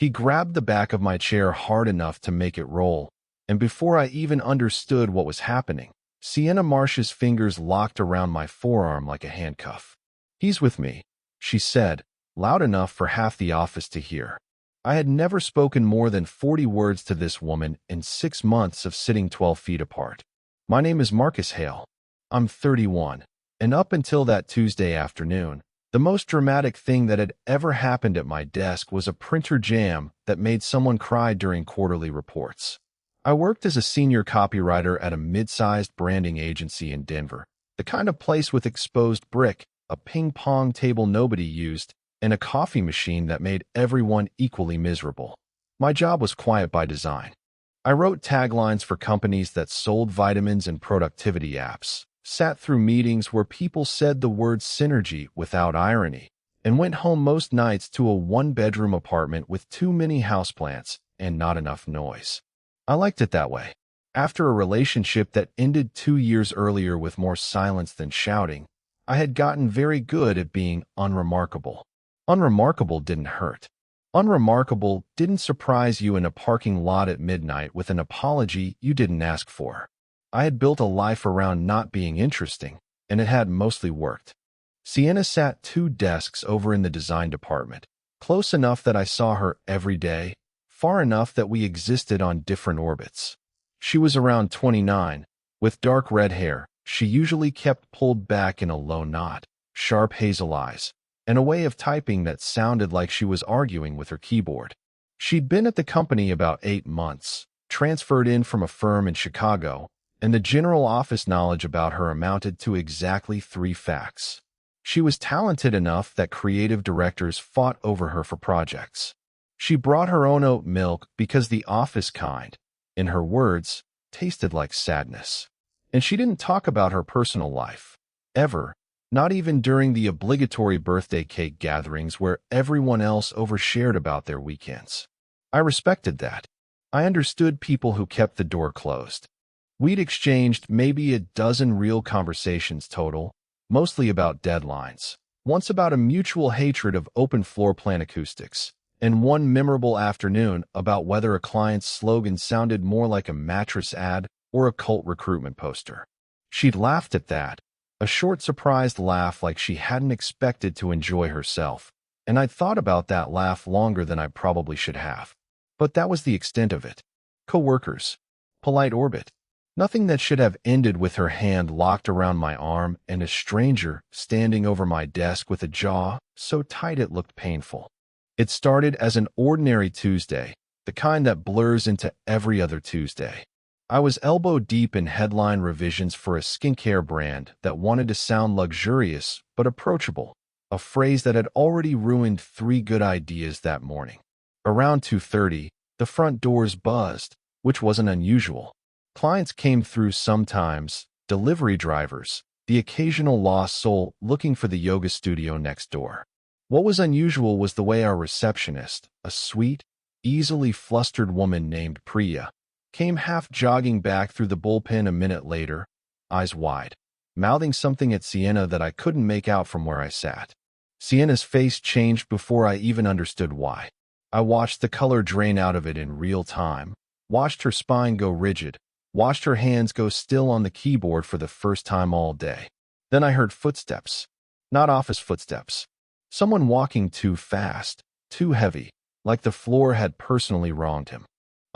He grabbed the back of my chair hard enough to make it roll, and before I even understood what was happening, Sienna Marsh's fingers locked around my forearm like a handcuff. "He's with me," she said, loud enough for half the office to hear. I had never spoken more than 40 words to this woman in 6 months of sitting 12 feet apart. "My name is Marcus Hale. I'm 31, and up until that Tuesday afternoon, the most dramatic thing that had ever happened at my desk was a printer jam that made someone cry during quarterly reports. I worked as a senior copywriter at a mid-sized branding agency in Denver, the kind of place with exposed brick, a ping-pong table nobody used, and a coffee machine that made everyone equally miserable. My job was quiet by design. I wrote taglines for companies that sold vitamins and productivity apps, sat through meetings where people said the word synergy without irony, and went home most nights to a one-bedroom apartment with too many houseplants and not enough noise. I liked it that way. After a relationship that ended 2 years earlier with more silence than shouting, I had gotten very good at being unremarkable. Unremarkable didn't hurt. Unremarkable didn't surprise you in a parking lot at midnight with an apology you didn't ask for. I had built a life around not being interesting, and it had mostly worked. Sienna sat 2 desks over in the design department, close enough that I saw her every day, far enough that we existed on different orbits. She was around 29, with dark red hair she usually kept pulled back in a low knot, sharp hazel eyes, and a way of typing that sounded like she was arguing with her keyboard. She'd been at the company about 8 months, transferred in from a firm in Chicago, and the general office knowledge about her amounted to exactly 3 facts. She was talented enough that creative directors fought over her for projects. She brought her own oat milk because the office kind, in her words, tasted like sadness. And she didn't talk about her personal life, ever, not even during the obligatory birthday cake gatherings where everyone else overshared about their weekends. I respected that. I understood people who kept the door closed. We'd exchanged maybe a dozen real conversations total, mostly about deadlines, once about a mutual hatred of open floor plan acoustics, and one memorable afternoon about whether a client's slogan sounded more like a mattress ad or a cult recruitment poster. She'd laughed at that, a short surprised laugh like she hadn't expected to enjoy herself, and I'd thought about that laugh longer than I probably should have. But that was the extent of it. Coworkers. Polite orbit. Nothing that should have ended with her hand locked around my arm and a stranger standing over my desk with a jaw so tight it looked painful. It started as an ordinary Tuesday, the kind that blurs into every other Tuesday. I was elbow-deep in headline revisions for a skincare brand that wanted to sound luxurious but approachable, a phrase that had already ruined 3 good ideas that morning. Around 2:30, the front doors buzzed, which wasn't unusual. Clients came through sometimes, delivery drivers, the occasional lost soul looking for the yoga studio next door. What was unusual was the way our receptionist, a sweet, easily flustered woman named Priya, came half jogging back through the bullpen a minute later, eyes wide, mouthing something at Sienna that I couldn't make out from where I sat. Sienna's face changed before I even understood why. I watched the color drain out of it in real time, watched her spine go rigid, watched her hands go still on the keyboard for the first time all day. Then I heard footsteps. Not office footsteps. Someone walking too fast, too heavy, like the floor had personally wronged him.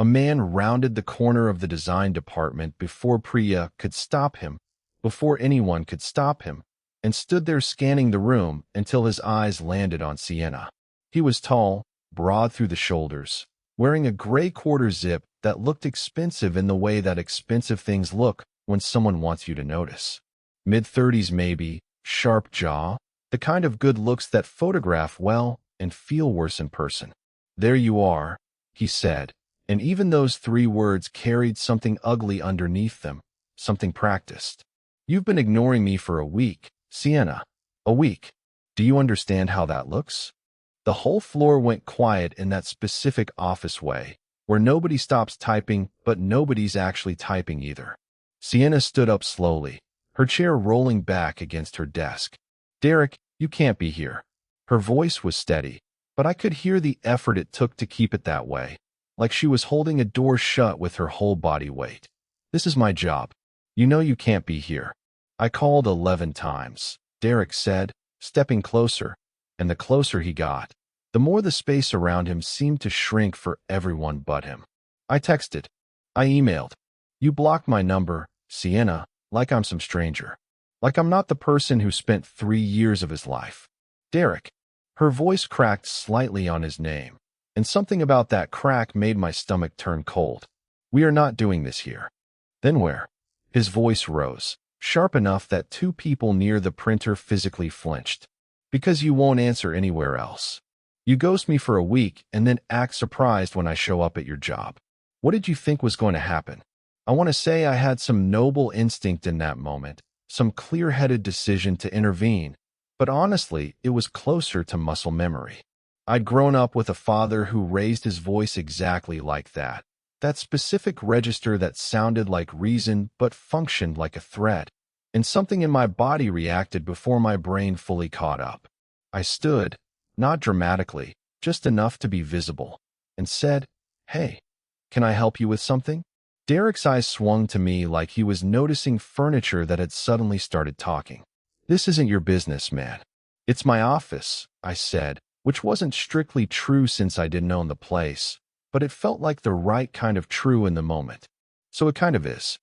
A man rounded the corner of the design department before Priya could stop him, before anyone could stop him, and stood there scanning the room until his eyes landed on Sienna. He was tall, broad through the shoulders, wearing a gray quarter zip that looked expensive in the way that expensive things look when someone wants you to notice. Mid-30s maybe, sharp jaw, the kind of good looks that photograph well and feel worse in person. "There you are," he said. And even those 3 words carried something ugly underneath them, something practiced. "You've been ignoring me for a week, Sienna. A week. Do you understand how that looks?" The whole floor went quiet in that specific office way, where nobody stops typing, but nobody's actually typing either. Sienna stood up slowly, her chair rolling back against her desk. "Derek, you can't be here." Her voice was steady, but I could hear the effort it took to keep it that way, like she was holding a door shut with her whole body weight. This is my job. You know you can't be here. I called 11 times, Derek said, stepping closer, and the closer he got, the more the space around him seemed to shrink for everyone but him. I texted. I emailed. You blocked my number, Sienna, like I'm some stranger. Like I'm not the person who spent 3 years of his life. Derek. Her voice cracked slightly on his name, and something about that crack made my stomach turn cold. We are not doing this here. Then where? His voice rose, sharp enough that 2 people near the printer physically flinched. Because you won't answer anywhere else. You ghost me for a week and then act surprised when I show up at your job. What did you think was going to happen? I want to say I had some noble instinct in that moment, some clear-headed decision to intervene, but honestly, it was closer to muscle memory. I'd grown up with a father who raised his voice exactly like that. That specific register that sounded like reason but functioned like a threat. And something in my body reacted before my brain fully caught up. I stood, not dramatically, just enough to be visible, and said, "Hey, can I help you with something?" Derek's eyes swung to me like he was noticing furniture that had suddenly started talking. "This isn't your business, man. It's my office," I said, which wasn't strictly true since I didn't own the place, but it felt like the right kind of true in the moment. So it kind of is.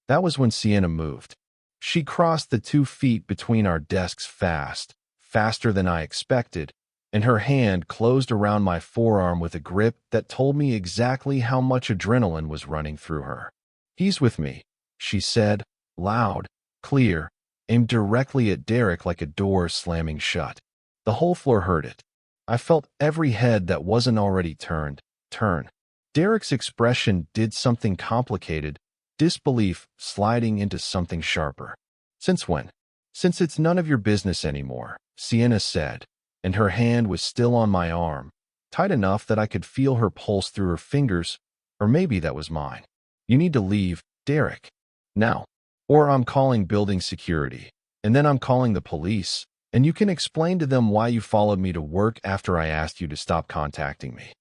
That was when Sienna moved. She crossed the 2 feet between our desks faster than I expected, and her hand closed around my forearm with a grip that told me exactly how much adrenaline was running through her. "He's with me," she said, loud, clear, aimed directly at Derek like a door slamming shut. The whole floor heard it. I felt every head that wasn't already turned, turn. Derek's expression did something complicated, disbelief sliding into something sharper. "Since when?" "Since it's none of your business anymore," Sienna said, and her hand was still on my arm, tight enough that I could feel her pulse through her fingers, or maybe that was mine. "You need to leave, Derek. Now. Or I'm calling building security, and then I'm calling the police, and you can explain to them why you followed me to work after I asked you to stop contacting me."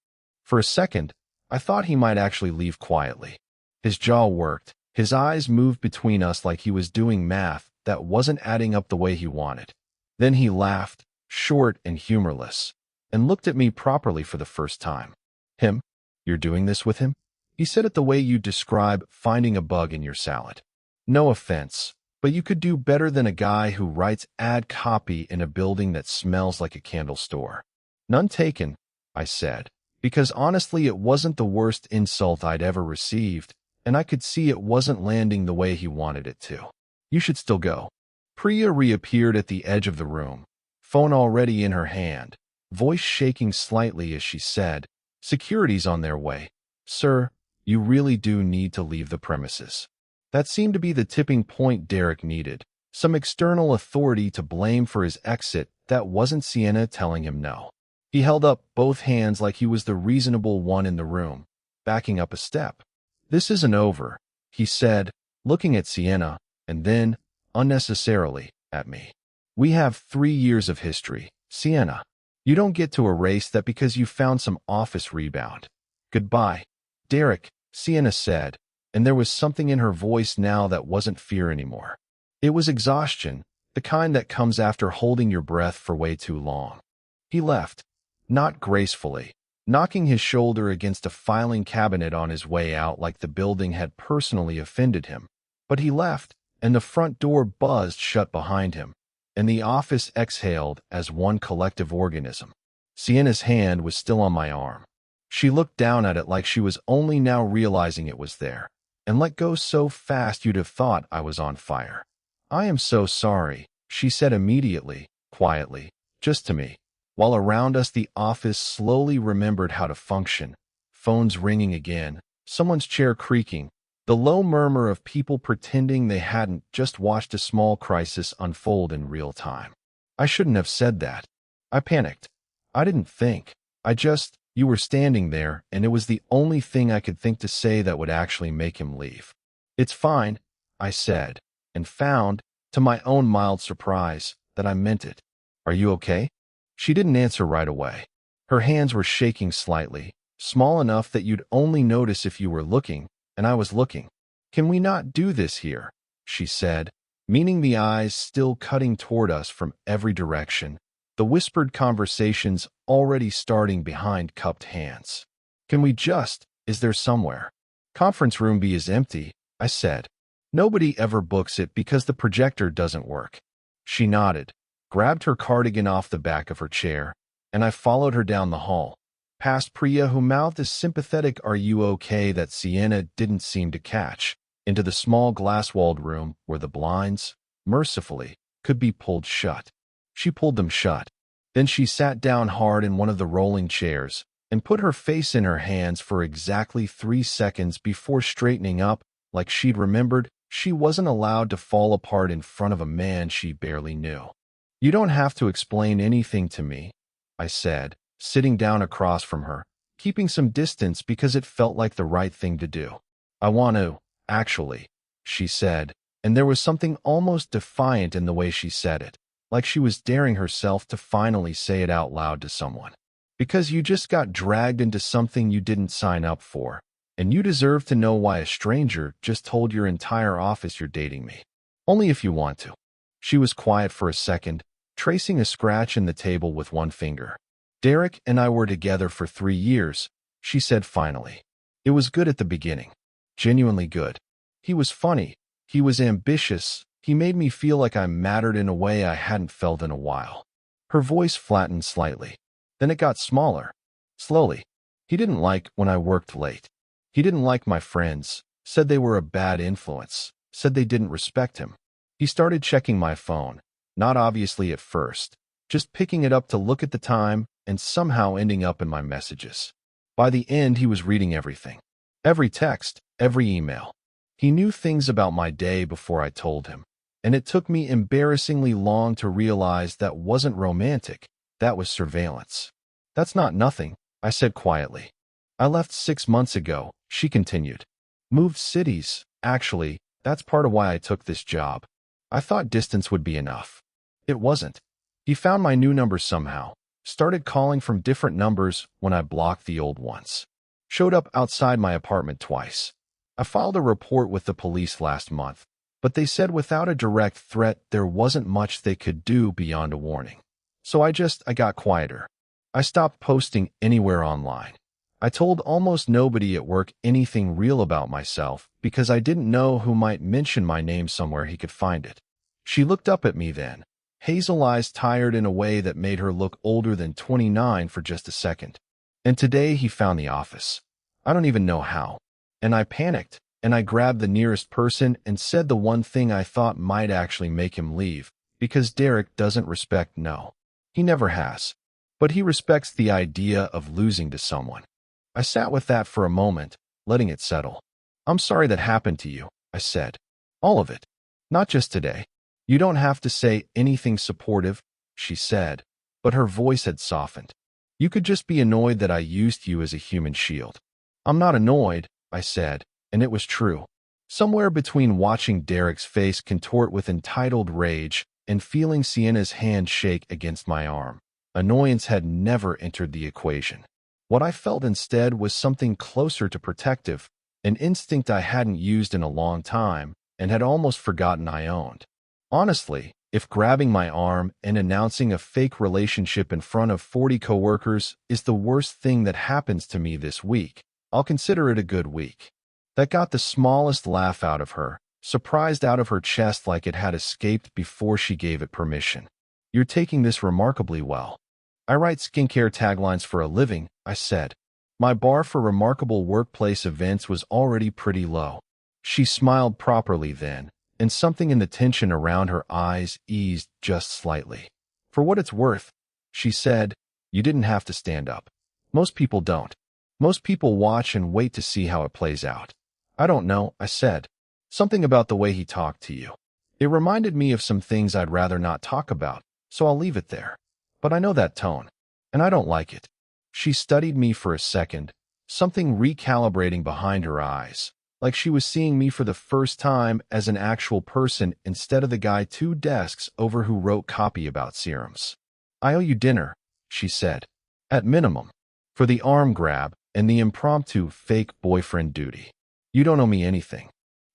For a second, I thought he might actually leave quietly. His jaw worked, his eyes moved between us like he was doing math that wasn't adding up the way he wanted. Then he laughed, short and humorless, and looked at me properly for the first time. "Him? You're doing this with him?" He said it the way you describe finding a bug in your salad. "No offense, but you could do better than a guy who writes ad copy in a building that smells like a candle store." "None taken," I said, because honestly it wasn't the worst insult I'd ever received, and I could see it wasn't landing the way he wanted it to. "You should still go." Priya reappeared at the edge of the room, phone already in her hand, voice shaking slightly as she said, "Security's on their way. Sir, you really do need to leave the premises." That seemed to be the tipping point Derek needed, some external authority to blame for his exit that wasn't Sienna telling him no. He held up both hands like he was the reasonable one in the room, backing up a step. "This isn't over," he said, looking at Sienna, and then, unnecessarily, at me. "We have 3 years of history, Sienna. You don't get to erase that because you found some office rebound. Goodbye, Derek," Sienna said, and there was something in her voice now that wasn't fear anymore. It was exhaustion, the kind that comes after holding your breath for way too long. He left, not gracefully, knocking his shoulder against a filing cabinet on his way out like the building had personally offended him. But he left, and the front door buzzed shut behind him, and the office exhaled as one collective organism. Sienna's hand was still on my arm. She looked down at it like she was only now realizing it was there, and let go so fast you'd have thought I was on fire. "I am so sorry," she said immediately, quietly, just to me. While around us the office slowly remembered how to function, phones ringing again, someone's chair creaking, the low murmur of people pretending they hadn't just watched a small crisis unfold in real time. I shouldn't have said that. I panicked. I didn't think. You were standing there, and it was the only thing I could think to say that would actually make him leave. "It's fine," I said, and found, to my own mild surprise, that I meant it. "Are you okay?" She didn't answer right away. Her hands were shaking slightly, small enough that you'd only notice if you were looking, and I was looking. "Can we not do this here?" she said, meaning the eyes still cutting toward us from every direction, the whispered conversations already starting behind cupped hands. Is there somewhere? "Conference room B is empty," I said. "Nobody ever books it because the projector doesn't work." She nodded, grabbed her cardigan off the back of her chair, and I followed her down the hall, past Priya, who mouthed a sympathetic "Are you okay?" that Sienna didn't seem to catch, into the small glass-walled room where the blinds, mercifully, could be pulled shut. She pulled them shut. Then she sat down hard in one of the rolling chairs and put her face in her hands for exactly 3 seconds before straightening up, like she'd remembered she wasn't allowed to fall apart in front of a man she barely knew. "You don't have to explain anything to me," I said, sitting down across from her, keeping some distance because it felt like the right thing to do. "I want to, actually," she said, and there was something almost defiant in the way she said it, like she was daring herself to finally say it out loud to someone. "Because you just got dragged into something you didn't sign up for, and you deserve to know why a stranger just told your entire office you're dating me. Only if you want to." She was quiet for a second, tracing a scratch in the table with one finger. "Derek and I were together for 3 years," she said finally. "It was good at the beginning. Genuinely good. He was funny. He was ambitious. He made me feel like I mattered in a way I hadn't felt in a while." Her voice flattened slightly. Then it got smaller. Slowly. "He didn't like when I worked late. He didn't like my friends, said they were a bad influence, said they didn't respect him. He started checking my phone, not obviously at first, just picking it up to look at the time and somehow ending up in my messages. By the end, he was reading everything. Every text, every email. He knew things about my day before I told him, and it took me embarrassingly long to realize that wasn't romantic, that was surveillance. "That's not nothing," I said quietly. "I left 6 months ago," she continued. "Moved cities, actually, that's part of why I took this job. I thought distance would be enough. It wasn't. He found my new number somehow, started calling from different numbers when I blocked the old ones. Showed up outside my apartment twice. I filed a report with the police last month, but they said without a direct threat there wasn't much they could do beyond a warning. So I got quieter. I stopped posting anywhere online. I told almost nobody at work anything real about myself because I didn't know who might mention my name somewhere he could find it." She looked up at me then, hazel eyes tired in a way that made her look older than 29 for just a second. "And today he found the office. I don't even know how. And I panicked, and I grabbed the nearest person and said the one thing I thought might actually make him leave, because Derek doesn't respect no. He never has. But he respects the idea of losing to someone." I sat with that for a moment, letting it settle. "I'm sorry that happened to you," I said. "All of it. Not just today." "You don't have to say anything supportive," she said, but her voice had softened. "You could just be annoyed that I used you as a human shield." "I'm not annoyed," I said, and it was true. Somewhere between watching Derek's face contort with entitled rage and feeling Sienna's hand shake against my arm, annoyance had never entered the equation. What I felt instead was something closer to protective, an instinct I hadn't used in a long time and had almost forgotten I owned. Honestly, if grabbing my arm and announcing a fake relationship in front of 40 coworkers is the worst thing that happens to me this week, I'll consider it a good week. That got the smallest laugh out of her, surprised out of her chest like it had escaped before she gave it permission. "You're taking this remarkably well." "I write skincare taglines for a living," I said. My bar for remarkable workplace events was already pretty low. She smiled properly then, and something in the tension around her eyes eased just slightly. "For what it's worth," she said, "you didn't have to stand up. Most people don't. Most people watch and wait to see how it plays out." "I don't know," I said. "Something about the way he talked to you. It reminded me of some things I'd rather not talk about, so I'll leave it there. But I know that tone, and I don't like it." She studied me for a second, something recalibrating behind her eyes, like she was seeing me for the first time as an actual person instead of the guy 2 desks over who wrote copy about serums. "I owe you dinner," she said. At minimum, for the arm grab and the impromptu fake boyfriend duty. You don't owe me anything.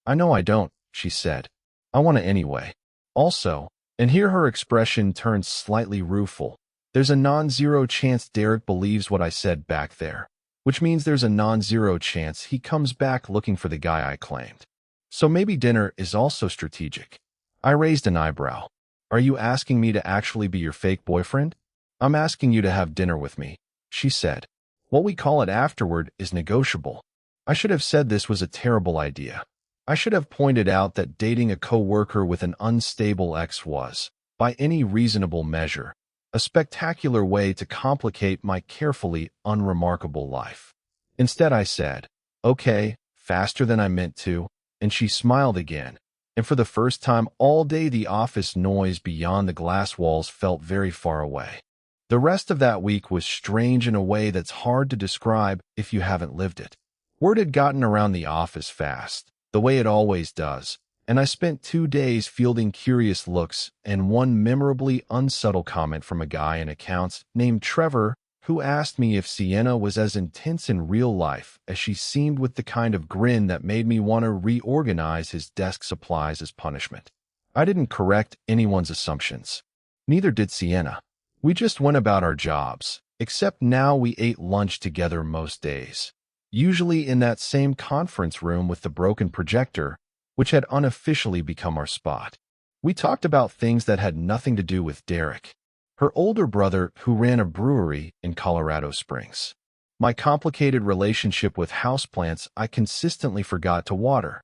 I know I don't, she said. I want it anyway. Also, and here her expression turned slightly rueful, there's a non-zero chance Derek believes what I said back there, which means there's a non-zero chance he comes back looking for the guy I claimed. So maybe dinner is also strategic. I raised an eyebrow. Are you asking me to actually be your fake boyfriend? I'm asking you to have dinner with me, she said. What we call it afterward is negotiable. I should have said this was a terrible idea. I should have pointed out that dating a coworker with an unstable ex was, by any reasonable measure, a spectacular way to complicate my carefully unremarkable life. Instead, I said, okay, faster than I meant to, and she smiled again, and for the first time all day the office noise beyond the glass walls felt very far away. The rest of that week was strange in a way that's hard to describe if you haven't lived it. Word had gotten around the office fast, the way it always does, and I spent 2 days fielding curious looks and one memorably unsubtle comment from a guy in accounts named Trevor who asked me if Sienna was as intense in real life as she seemed, with the kind of grin that made me want to reorganize his desk supplies as punishment. I didn't correct anyone's assumptions. Neither did Sienna. We just went about our jobs, except now we ate lunch together most days, usually in that same conference room with the broken projector, which had unofficially become our spot. We talked about things that had nothing to do with Derek, her older brother who ran a brewery in Colorado Springs, my complicated relationship with houseplants I consistently forgot to water,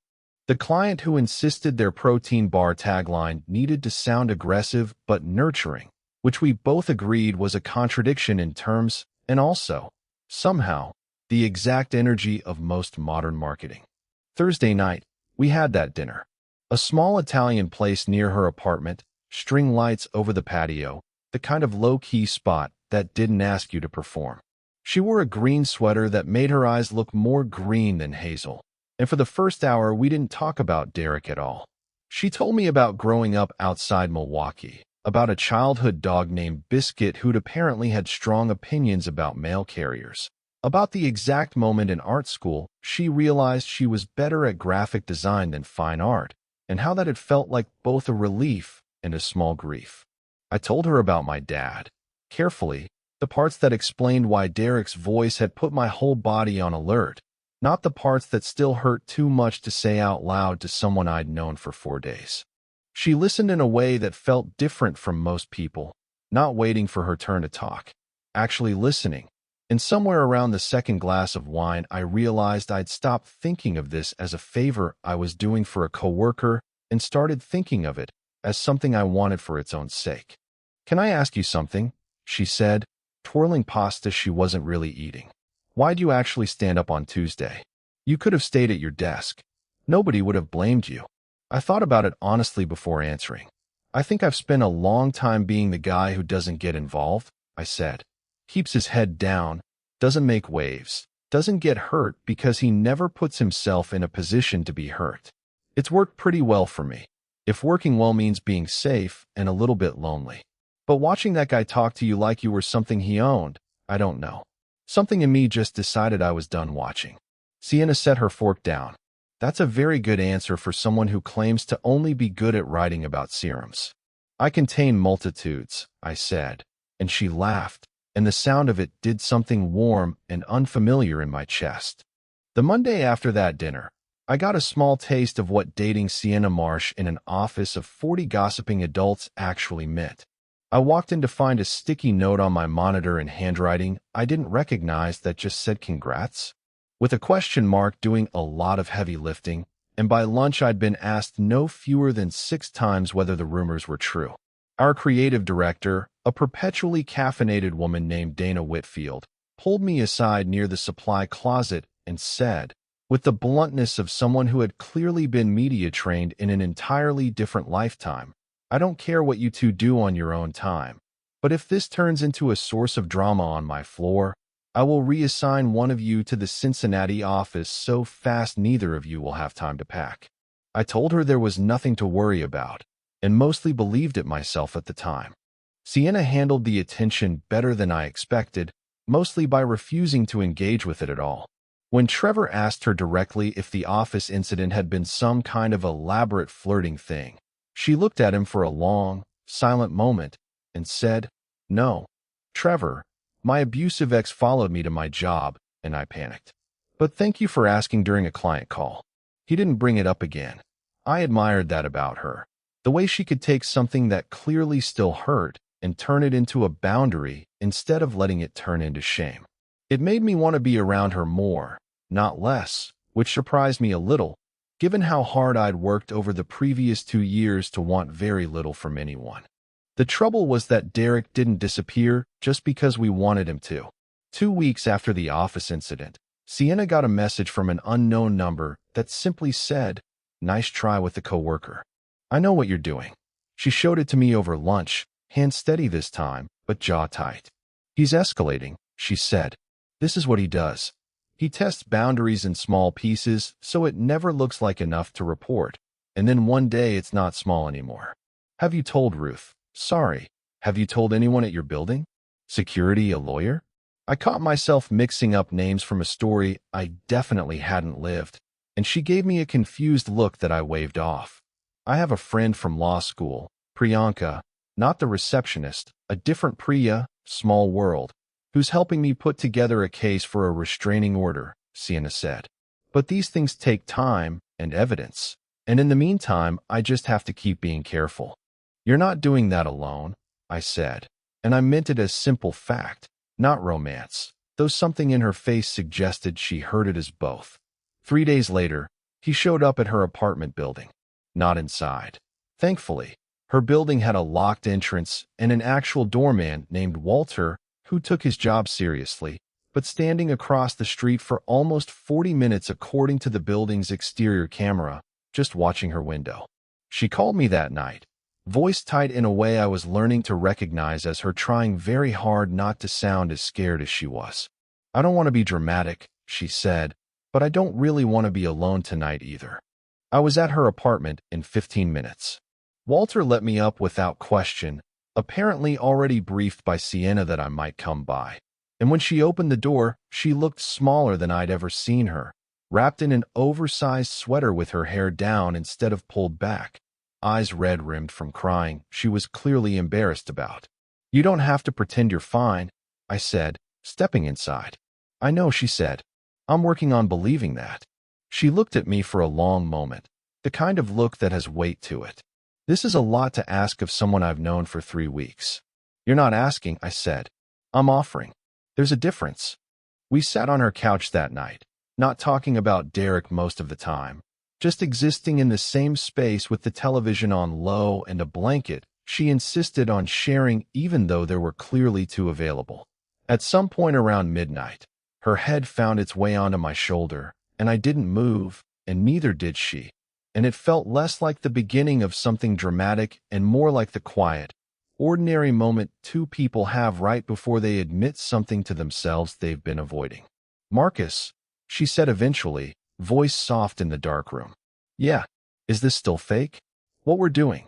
the client who insisted their protein bar tagline needed to sound aggressive but nurturing, which we both agreed was a contradiction in terms, and also, somehow, the exact energy of most modern marketing. Thursday night, we had that dinner. A small Italian place near her apartment, string lights over the patio, the kind of low-key spot that didn't ask you to perform. She wore a green sweater that made her eyes look more green than hazel, and for the first hour we didn't talk about Derek at all. She told me about growing up outside Milwaukee, about a childhood dog named Biscuit who'd apparently had strong opinions about mail carriers, about the exact moment in art school she realized she was better at graphic design than fine art, and how that had felt like both a relief and a small grief. I told her about my dad, carefully, the parts that explained why Derek's voice had put my whole body on alert, not the parts that still hurt too much to say out loud to someone I'd known for 4 days. She listened in a way that felt different from most people, not waiting for her turn to talk, actually listening. And somewhere around the second glass of wine, I realized I'd stopped thinking of this as a favor I was doing for a coworker and started thinking of it as something I wanted for its own sake. Can I ask you something? She said, twirling pasta she wasn't really eating. Why'd you actually stand up on Tuesday? You could have stayed at your desk. Nobody would have blamed you. I thought about it honestly before answering. I think I've spent a long time being the guy who doesn't get involved, I said. Keeps his head down, doesn't make waves, doesn't get hurt because he never puts himself in a position to be hurt. It's worked pretty well for me, if working well means being safe and a little bit lonely. But watching that guy talk to you like you were something he owned, I don't know. Something in me just decided I was done watching. Sienna set her fork down. That's a very good answer for someone who claims to only be good at writing about serums. I contain multitudes, I said, and she laughed, and the sound of it did something warm and unfamiliar in my chest. The Monday after that dinner, I got a small taste of what dating Sienna Marsh in an office of 40 gossiping adults actually meant. I walked in to find a sticky note on my monitor in handwriting I didn't recognize that just said congrats, with a question mark doing a lot of heavy lifting, and by lunch I'd been asked no fewer than 6 times whether the rumors were true. Our creative director, a perpetually caffeinated woman named Dana Whitfield, pulled me aside near the supply closet and said, with the bluntness of someone who had clearly been media trained in an entirely different lifetime, I don't care what you two do on your own time, but if this turns into a source of drama on my floor, I will reassign one of you to the Cincinnati office so fast neither of you will have time to pack. I told her there was nothing to worry about, and mostly believed it myself at the time. Sienna handled the attention better than I expected, mostly by refusing to engage with it at all. When Trevor asked her directly if the office incident had been some kind of elaborate flirting thing, she looked at him for a long, silent moment and said, "No, Trevor, my abusive ex followed me to my job, and I panicked. But thank you for asking during a client call." He didn't bring it up again. I admired that about her. The way she could take something that clearly still hurt and turn it into a boundary instead of letting it turn into shame. It made me want to be around her more, not less, which surprised me a little, given how hard I'd worked over the previous 2 years to want very little from anyone. The trouble was that Derek didn't disappear just because we wanted him to. 2 weeks after the office incident, Sienna got a message from an unknown number that simply said, "Nice try with the coworker. I know what you're doing." She showed it to me over lunch, hand steady this time, but jaw tight. "He's escalating," she said. "This is what he does. He tests boundaries in small pieces so it never looks like enough to report, and then one day it's not small anymore. Have you told Ruth? Sorry. Have you told anyone at your building? Security, a lawyer?" I caught myself mixing up names from a story I definitely hadn't lived, and she gave me a confused look that I waved off. "I have a friend from law school, Priyanka, not the receptionist, a different Priya, small world, who's helping me put together a case for a restraining order," Sienna said. "But these things take time and evidence, and in the meantime, I just have to keep being careful." "You're not doing that alone," I said, and I meant it as simple fact, not romance, though something in her face suggested she heard it as both. 3 days later, he showed up at her apartment building. Not inside. Thankfully, her building had a locked entrance and an actual doorman named Walter who took his job seriously, but standing across the street for almost 40 minutes according to the building's exterior camera, just watching her window. She called me that night, voice tight in a way I was learning to recognize as her trying very hard not to sound as scared as she was. "I don't want to be dramatic," she said, "but I don't really want to be alone tonight either." I was at her apartment in 15 minutes. Walter let me up without question, apparently already briefed by Sienna that I might come by. And when she opened the door, she looked smaller than I'd ever seen her, wrapped in an oversized sweater with her hair down instead of pulled back. Eyes red-rimmed from crying, she was clearly embarrassed about. "You don't have to pretend you're fine," I said, stepping inside. "I know," she said. "I'm working on believing that." She looked at me for a long moment, the kind of look that has weight to it. "This is a lot to ask of someone I've known for 3 weeks. "You're not asking," I said. "I'm offering. There's a difference." We sat on her couch that night, not talking about Derek most of the time, just existing in the same space with the television on low and a blanket she insisted on sharing even though there were clearly two available. At some point around midnight, her head found its way onto my shoulder, and I didn't move, and neither did she. And it felt less like the beginning of something dramatic and more like the quiet, ordinary moment two people have right before they admit something to themselves they've been avoiding. "Marcus," she said eventually, voice soft in the dark room. "Yeah, is this still fake? What we're doing?"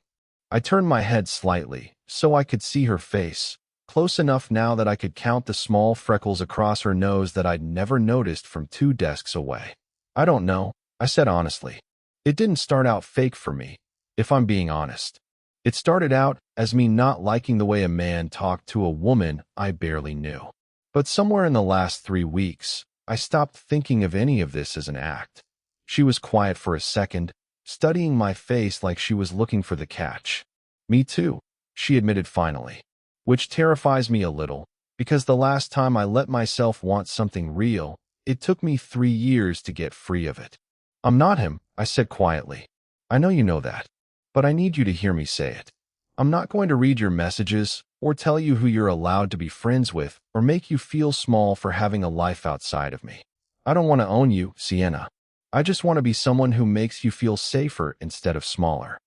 I turned my head slightly, so I could see her face, close enough now that I could count the small freckles across her nose that I'd never noticed from 2 desks away. "I don't know," I said honestly. "It didn't start out fake for me, if I'm being honest. It started out as me not liking the way a man talked to a woman I barely knew. But somewhere in the last 3 weeks, I stopped thinking of any of this as an act." She was quiet for a second, studying my face like she was looking for the catch. "Me too," she admitted finally, "which terrifies me a little, because the last time I let myself want something real, it took me 3 years to get free of it." "I'm not him," I said quietly. "I know you know that, but I need you to hear me say it. I'm not going to read your messages or tell you who you're allowed to be friends with or make you feel small for having a life outside of me. I don't want to own you, Sienna. I just want to be someone who makes you feel safer instead of smaller."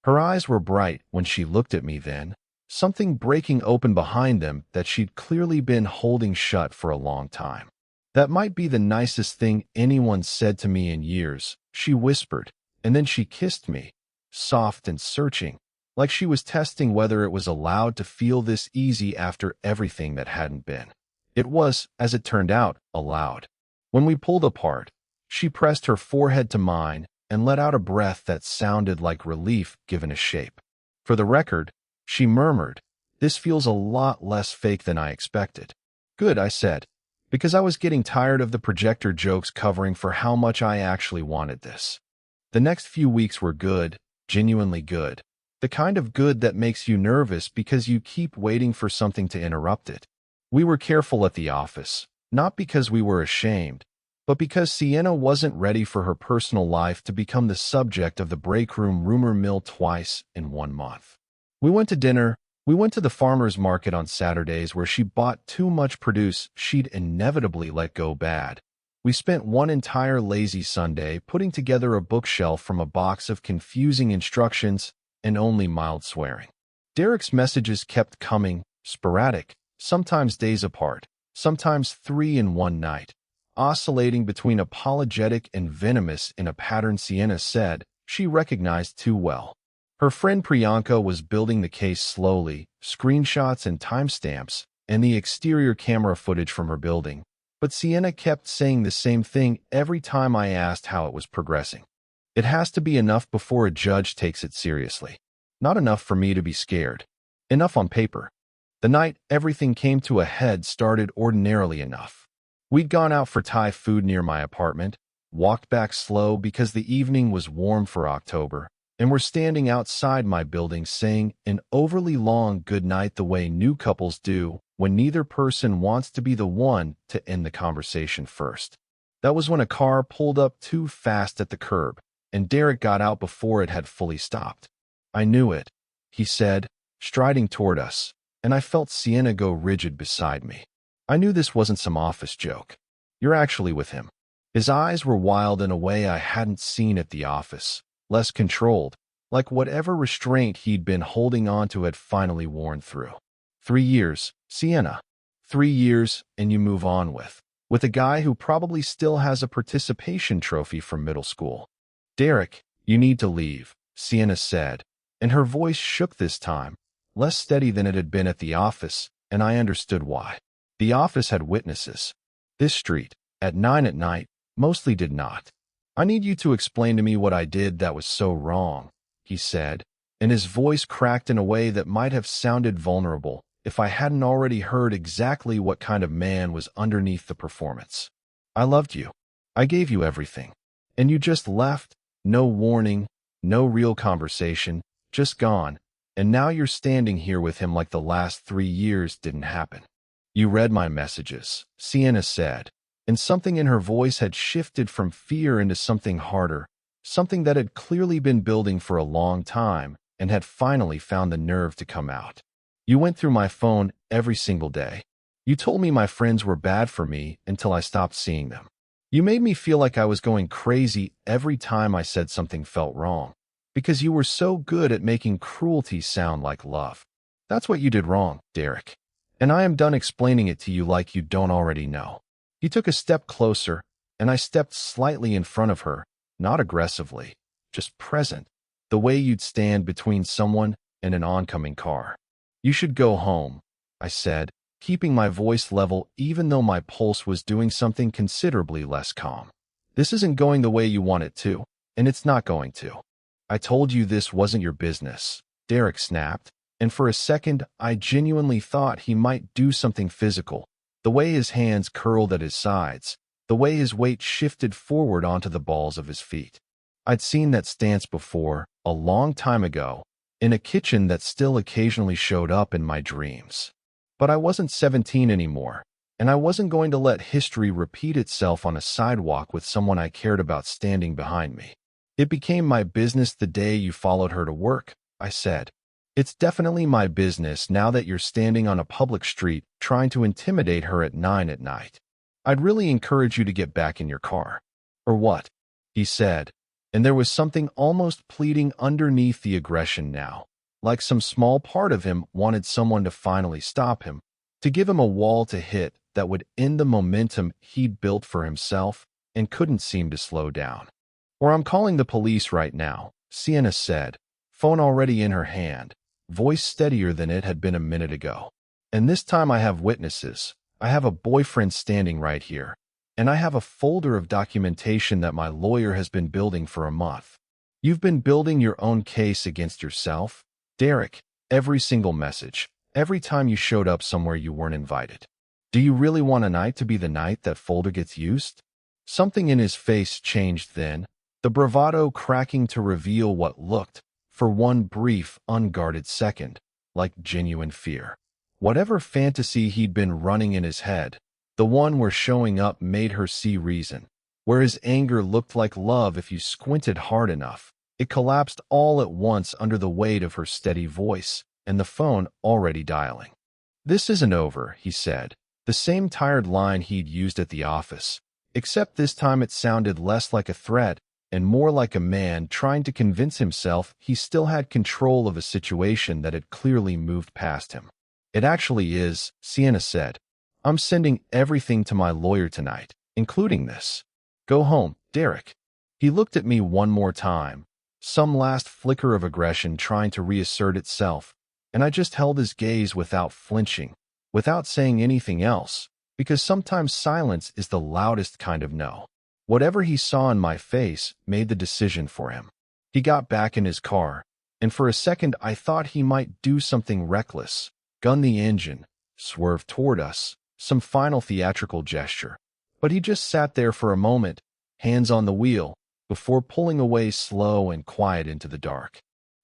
Her eyes were bright when she looked at me then, something breaking open behind them that she'd clearly been holding shut for a long time. "That might be the nicest thing anyone said to me in years," she whispered, and then she kissed me, soft and searching, like she was testing whether it was allowed to feel this easy after everything that hadn't been. It was, as it turned out, allowed. When we pulled apart, she pressed her forehead to mine and let out a breath that sounded like relief given a shape. For the record, she murmured, "This feels a lot less fake than I expected." "Good," I said, because I was getting tired of the projector jokes covering for how much I actually wanted this. The next few weeks were good, genuinely good. The kind of good that makes you nervous because you keep waiting for something to interrupt it. We were careful at the office, not because we were ashamed, but because Sienna wasn't ready for her personal life to become the subject of the break room rumor mill twice in 1 month. We went to dinner. We went to the farmer's market on Saturdays where she bought too much produce she'd inevitably let go bad. We spent one entire lazy Sunday putting together a bookshelf from a box of confusing instructions and only mild swearing. Derek's messages kept coming, sporadic, sometimes days apart, sometimes 3 in one night, oscillating between apologetic and venomous in a pattern Sienna said she recognized too well. Her friend Priyanka was building the case slowly, screenshots and timestamps, and the exterior camera footage from her building, but Sienna kept saying the same thing every time I asked how it was progressing. It has to be enough before a judge takes it seriously. Not enough for me to be scared. Enough on paper. The night everything came to a head started ordinarily enough. We'd gone out for Thai food near my apartment, walked back slow because the evening was warm for October, and were standing outside my building saying an overly long goodnight the way new couples do when neither person wants to be the one to end the conversation first. That was when a car pulled up too fast at the curb, and Derek got out before it had fully stopped. "I knew it," he said, striding toward us, and I felt Sienna go rigid beside me. "I knew this wasn't some office joke. You're actually with him." His eyes were wild in a way I hadn't seen at the office, less controlled, like whatever restraint he'd been holding on to had finally worn through. 3 years, Sienna. 3 years, and you move on with a guy who probably still has a participation trophy from middle school. "Derek, you need to leave," Sienna said, and her voice shook this time, less steady than it had been at the office, and I understood why. The office had witnesses. This street, at 9 at night, mostly did not. "I need you to explain to me what I did that was so wrong," he said, and his voice cracked in a way that might have sounded vulnerable if I hadn't already heard exactly what kind of man was underneath the performance. "I loved you. I gave you everything. And you just left, no warning, no real conversation, just gone, and now you're standing here with him like the last 3 years didn't happen." "You read my messages," Sienna said, and something in her voice had shifted from fear into something harder, something that had clearly been building for a long time and had finally found the nerve to come out. "You went through my phone every single day. You told me my friends were bad for me until I stopped seeing them. You made me feel like I was going crazy every time I said something felt wrong, because you were so good at making cruelty sound like love. That's what you did wrong, Derek. And I am done explaining it to you like you don't already know." He took a step closer, and I stepped slightly in front of her, not aggressively, just present, the way you'd stand between someone and an oncoming car. "You should go home," I said, keeping my voice level even though my pulse was doing something considerably less calm. "This isn't going the way you want it to, and it's not going to." "I told you this wasn't your business," Derek snapped, and for a second I genuinely thought he might do something physical, the way his hands curled at his sides, the way his weight shifted forward onto the balls of his feet. I'd seen that stance before, a long time ago, in a kitchen that still occasionally showed up in my dreams. But I wasn't 17 anymore, and I wasn't going to let history repeat itself on a sidewalk with someone I cared about standing behind me. "It became my business the day you followed her to work," I said. "It's definitely my business now that you're standing on a public street trying to intimidate her at 9 at night. I'd really encourage you to get back in your car." "Or what?" he said, and there was something almost pleading underneath the aggression now, like some small part of him wanted someone to finally stop him, to give him a wall to hit that would end the momentum he'd built for himself and couldn't seem to slow down. "Or I'm calling the police right now," Sienna said, phone already in her hand, voice steadier than it had been a minute ago. "And this time I have witnesses. I have a boyfriend standing right here, and I have a folder of documentation that my lawyer has been building for a month. You've been building your own case against yourself? Derek, every single message, every time you showed up somewhere you weren't invited. Do you really want tonight to be the night that folder gets used? Something in his face changed then, the bravado cracking to reveal what looked, for one brief, unguarded second, like genuine fear. Whatever fantasy he'd been running in his head, the one where showing up made her see reason, where his anger looked like love if you squinted hard enough, it collapsed all at once under the weight of her steady voice and the phone already dialing. "This isn't over," he said, the same tired line he'd used at the office, except this time it sounded less like a threat and more like a man trying to convince himself he still had control of a situation that had clearly moved past him. "It actually is," Sienna said. "I'm sending everything to my lawyer tonight, including this. Go home, Derek." He looked at me one more time, some last flicker of aggression trying to reassert itself, and I just held his gaze without flinching, without saying anything else, because sometimes silence is the loudest kind of no. Whatever he saw in my face made the decision for him. He got back in his car, and for a second I thought he might do something reckless, gun the engine, swerve toward us, some final theatrical gesture. But he just sat there for a moment, hands on the wheel, before pulling away slow and quiet into the dark.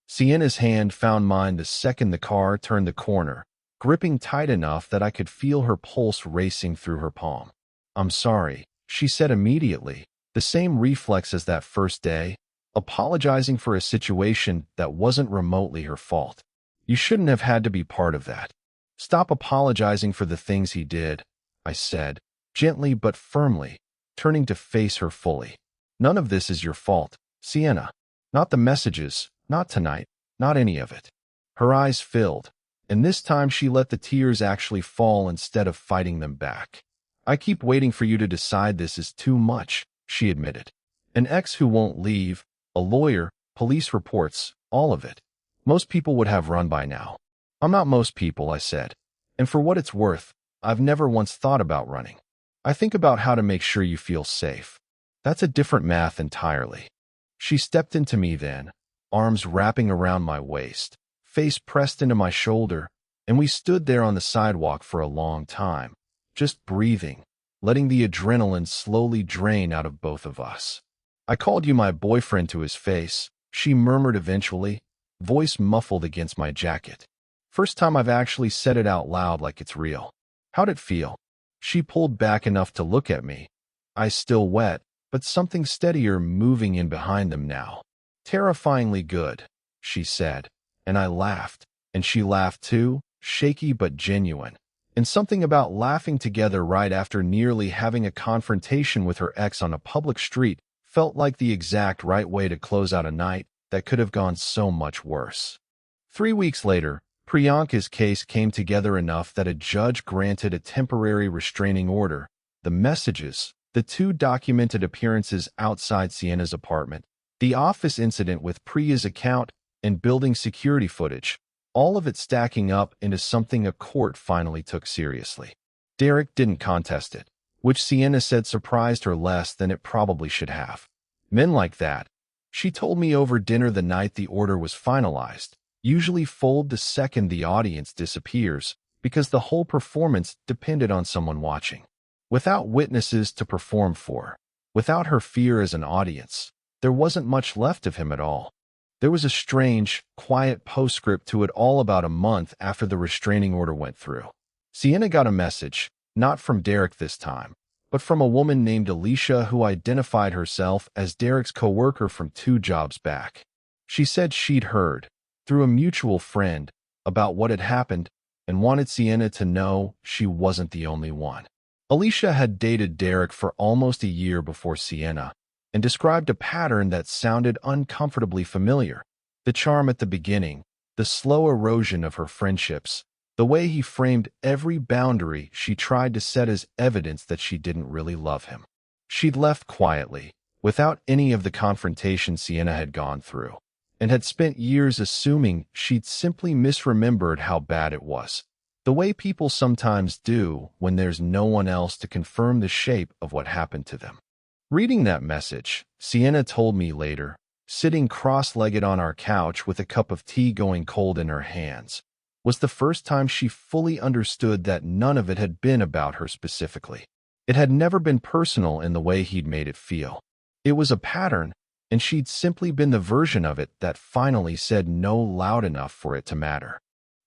Sienna's hand found mine the second the car turned the corner, gripping tight enough that I could feel her pulse racing through her palm. "I'm sorry," she said immediately, the same reflex as that first day, apologizing for a situation that wasn't remotely her fault. "You shouldn't have had to be part of that. Stop apologizing for the things he did," I said, gently but firmly, turning to face her fully. "None of this is your fault, Sienna. Not the messages, not tonight, not any of it." Her eyes filled, and this time she let the tears actually fall instead of fighting them back. "I keep waiting for you to decide this is too much," she admitted. "An ex who won't leave, a lawyer, police reports, all of it. Most people would have run by now." "I'm not most people," I said. "And for what it's worth, I've never once thought about running. I think about how to make sure you feel safe. That's a different math entirely." She stepped into me then, arms wrapping around my waist, face pressed into my shoulder, and we stood there on the sidewalk for a long time, just breathing, letting the adrenaline slowly drain out of both of us. "I called you my boyfriend to his face," she murmured eventually, voice muffled against my jacket. "First time I've actually said it out loud like it's real. How'd it feel?" She pulled back enough to look at me, eyes still wet, but something steadier moving in behind them now. "Terrifyingly good," she said, and I laughed, and she laughed too, shaky but genuine. And something about laughing together right after nearly having a confrontation with her ex on a public street felt like the exact right way to close out a night that could have gone so much worse. 3 weeks later, Priyanka's case came together enough that a judge granted a temporary restraining order. The messages, the 2 documented appearances outside Sienna's apartment, the office incident with Priya's account, and building security footage, all of it stacking up into something a court finally took seriously. Derek didn't contest it, which Sienna said surprised her less than it probably should have. Men like that, she told me over dinner the night the order was finalized, usually fold the second the audience disappears, because the whole performance depended on someone watching. Without witnesses to perform for, without her fear as an audience, there wasn't much left of him at all. There was a strange, quiet postscript to it all about a month after the restraining order went through. Sienna got a message, not from Derek this time, but from a woman named Alicia who identified herself as Derek's coworker from 2 jobs back. She said she'd heard, through a mutual friend, about what had happened and wanted Sienna to know she wasn't the only one. Alicia had dated Derek for almost a year before Sienna, and described a pattern that sounded uncomfortably familiar. The charm at the beginning, the slow erosion of her friendships, the way he framed every boundary she tried to set as evidence that she didn't really love him. She'd left quietly, without any of the confrontation Sienna had gone through, and had spent years assuming she'd simply misremembered how bad it was. the way people sometimes do when there's no one else to confirm the shape of what happened to them. Reading that message, Sienna told me later, sitting cross-legged on our couch with a cup of tea going cold in her hands, was the first time she fully understood that none of it had been about her specifically. It had never been personal in the way he'd made it feel. It was a pattern, and she'd simply been the version of it that finally said no loud enough for it to matter.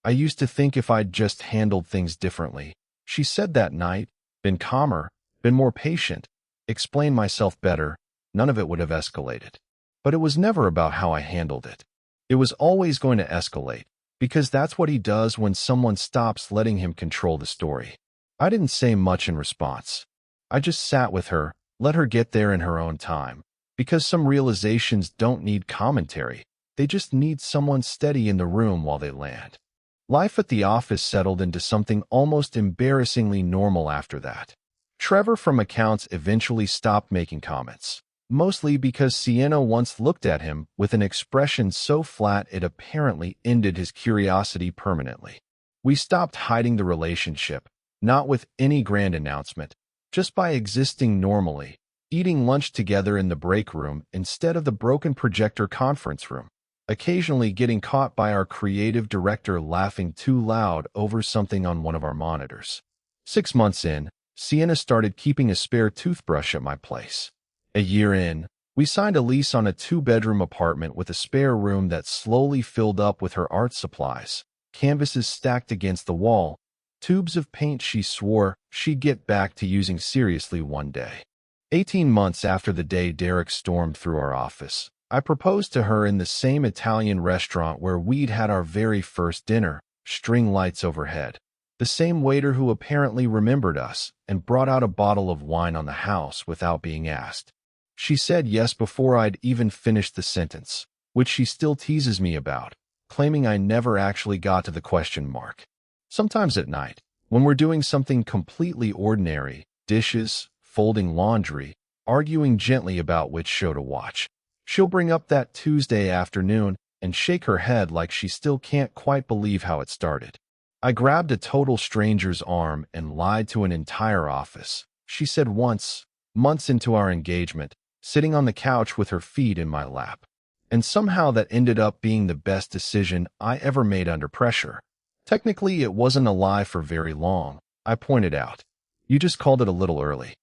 I used to think if I'd just handled things differently, she said that night, been calmer, been more patient, explained myself better, none of it would have escalated. But it was never about how I handled it. It was always going to escalate, because that's what he does when someone stops letting him control the story. I didn't say much in response. I just sat with her, let her get there in her own time, because some realizations don't need commentary, they just need someone steady in the room while they land. Life at the office settled into something almost embarrassingly normal after that. Trevor from accounts eventually stopped making comments, mostly because Sienna once looked at him with an expression so flat it apparently ended his curiosity permanently. We stopped hiding the relationship, not with any grand announcement, just by existing normally, eating lunch together in the break room instead of the broken projector conference room, occasionally getting caught by our creative director laughing too loud over something on one of our monitors. 6 months in, Sienna started keeping a spare toothbrush at my place. A year in, we signed a lease on a 2-bedroom apartment with a spare room that slowly filled up with her art supplies, canvases stacked against the wall, tubes of paint she swore she'd get back to using seriously one day. 18 months after the day Derek stormed through our office, I proposed to her in the same Italian restaurant where we'd had our very first dinner, string lights overhead. The same waiter who apparently remembered us and brought out a bottle of wine on the house without being asked. She said yes before I'd even finished the sentence, which she still teases me about, claiming I never actually got to the question mark. Sometimes at night, when we're doing something completely ordinary, dishes, folding laundry, arguing gently about which show to watch, she'll bring up that Tuesday afternoon and shake her head like she still can't quite believe how it started. I grabbed a total stranger's arm and lied to an entire office, she said once, months into our engagement, sitting on the couch with her feet in my lap. And somehow that ended up being the best decision I ever made under pressure. Technically, it wasn't a lie for very long, I pointed out. You just called it a little early.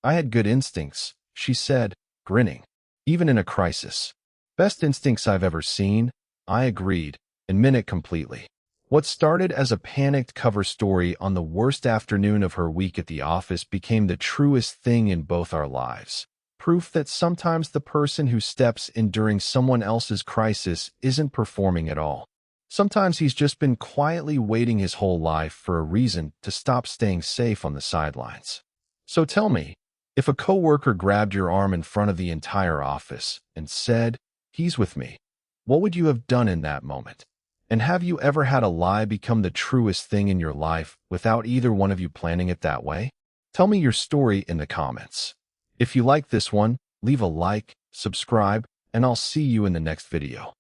I had good instincts, she said, grinning. Even in a crisis. Best instincts I've ever seen, I agreed, and meant it completely. What started as a panicked cover story on the worst afternoon of her week at the office became the truest thing in both our lives. Proof that sometimes the person who steps in during someone else's crisis isn't performing at all. Sometimes he's just been quietly waiting his whole life for a reason to stop staying safe on the sidelines. So tell me, if a coworker grabbed your arm in front of the entire office and said, "He's with me," what would you have done in that moment? And have you ever had a lie become the truest thing in your life without either one of you planning it that way? Tell me your story in the comments. If you like this one, leave a like, subscribe, and I'll see you in the next video.